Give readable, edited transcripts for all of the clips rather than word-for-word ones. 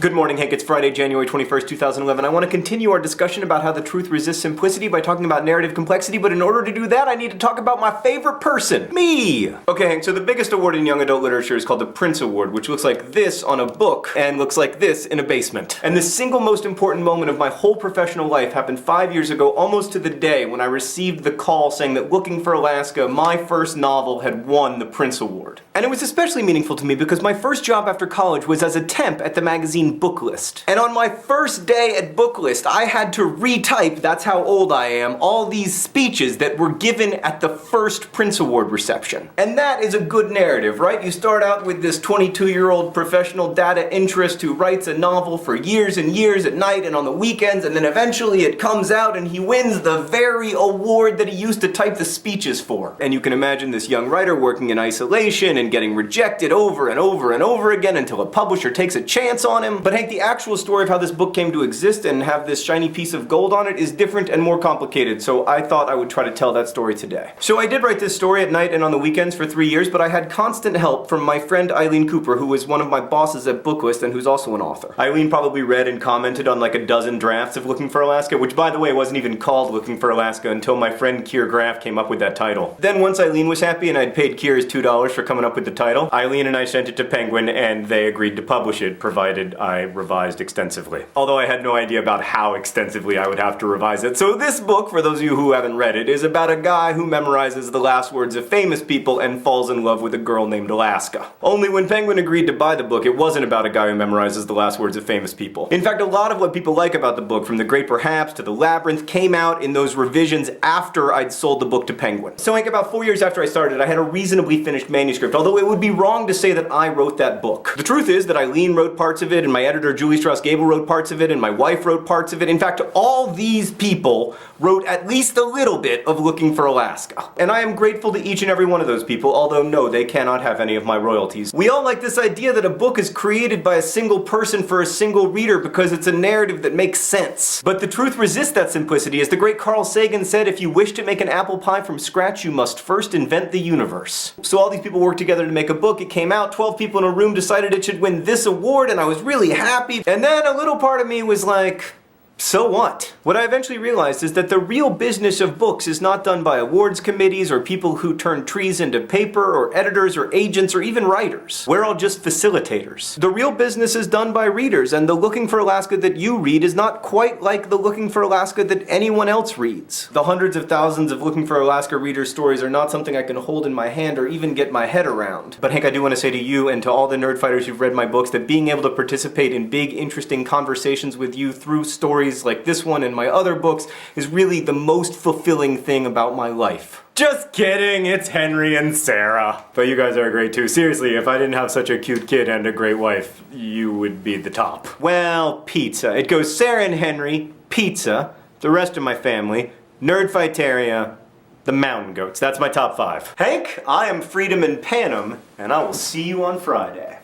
Good morning, Hank. It's Friday, January 21st, 2011. I want to continue our discussion about how the truth resists simplicity by talking about narrative complexity, but in order to do that, I need to talk about my favorite person, me! Okay, Hank, so the biggest award in young adult literature is called the Prince Award, which looks like this on a book and looks like this in a basement. And the single most important moment of my whole professional life happened 5 years ago, almost to the day, when I received the call saying that Looking for Alaska, my first novel, had won the Prince Award. And it was especially meaningful to me because my first job after college was as a temp at the magazine Booklist. And on my first day at Booklist, I had to retype, that's how old I am, all these speeches that were given at the first Prince Award reception. And that is a good narrative, right? You start out with this 22-year-old professional data interest who writes a novel for years and years at night and on the weekends, and then eventually it comes out and he wins the very award that he used to type the speeches for. And you can imagine this young writer working in isolation and getting rejected over and over and over again until a publisher takes a chance on him. But Hank, the actual story of how this book came to exist and have this shiny piece of gold on it is different and more complicated, so I thought I would try to tell that story today. So I did write this story at night and on the weekends for 3 years, but I had constant help from my friend Eileen Cooper, who was one of my bosses at Booklist and who's also an author. Eileen probably read and commented on like a dozen drafts of Looking for Alaska, which by the way wasn't even called Looking for Alaska until my friend Keir Graff came up with that title. Then once Eileen was happy and I'd paid Keir his $2 for coming up with the title, Eileen and I sent it to Penguin and they agreed to publish it, provided I revised extensively. Although I had no idea about how extensively I would have to revise it. So this book, for those of you who haven't read it, is about a guy who memorizes the last words of famous people and falls in love with a girl named Alaska. Only when Penguin agreed to buy the book, it wasn't about a guy who memorizes the last words of famous people. In fact, a lot of what people like about the book, from The Great Perhaps to The Labyrinth, came out in those revisions after I'd sold the book to Penguin. So like about 4 years after I started, I had a reasonably finished manuscript, although it would be wrong to say that I wrote that book. The truth is that Eileen wrote parts of it, and my editor Julie Strauss-Gable wrote parts of it, and my wife wrote parts of it. In fact, all these people wrote at least a little bit of Looking for Alaska. And I am grateful to each and every one of those people, although no, they cannot have any of my royalties. We all like this idea that a book is created by a single person for a single reader because it's a narrative that makes sense. But the truth resists that simplicity. As the great Carl Sagan said, if you wish to make an apple pie from scratch, you must first invent the universe. So all these people worked together to make a book. It came out, 12 people in a room decided it should win this award, and I was really happy. And then a little part of me was like, so what? What I eventually realized is that the real business of books is not done by awards committees or people who turn trees into paper or editors or agents or even writers. We're all just facilitators. The real business is done by readers, and the Looking for Alaska that you read is not quite like the Looking for Alaska that anyone else reads. The hundreds of thousands of Looking for Alaska readers' stories are not something I can hold in my hand or even get my head around. But Hank, I do want to say to you and to all the nerdfighters who've read my books that being able to participate in big, interesting conversations with you through stories like this one and my other books is really the most fulfilling thing about my life. Just kidding, it's Henry and Sarah. But you guys are great too. Seriously, if I didn't have such a cute kid and a great wife, you would be the top. Well, pizza. It goes Sarah and Henry, pizza, the rest of my family, Nerdfighteria, the Mountain Goats. That's my top 5. Hank, I am Freedom and Panem, and I will see you on Friday.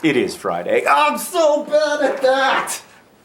It is Friday. I'm so bad at that!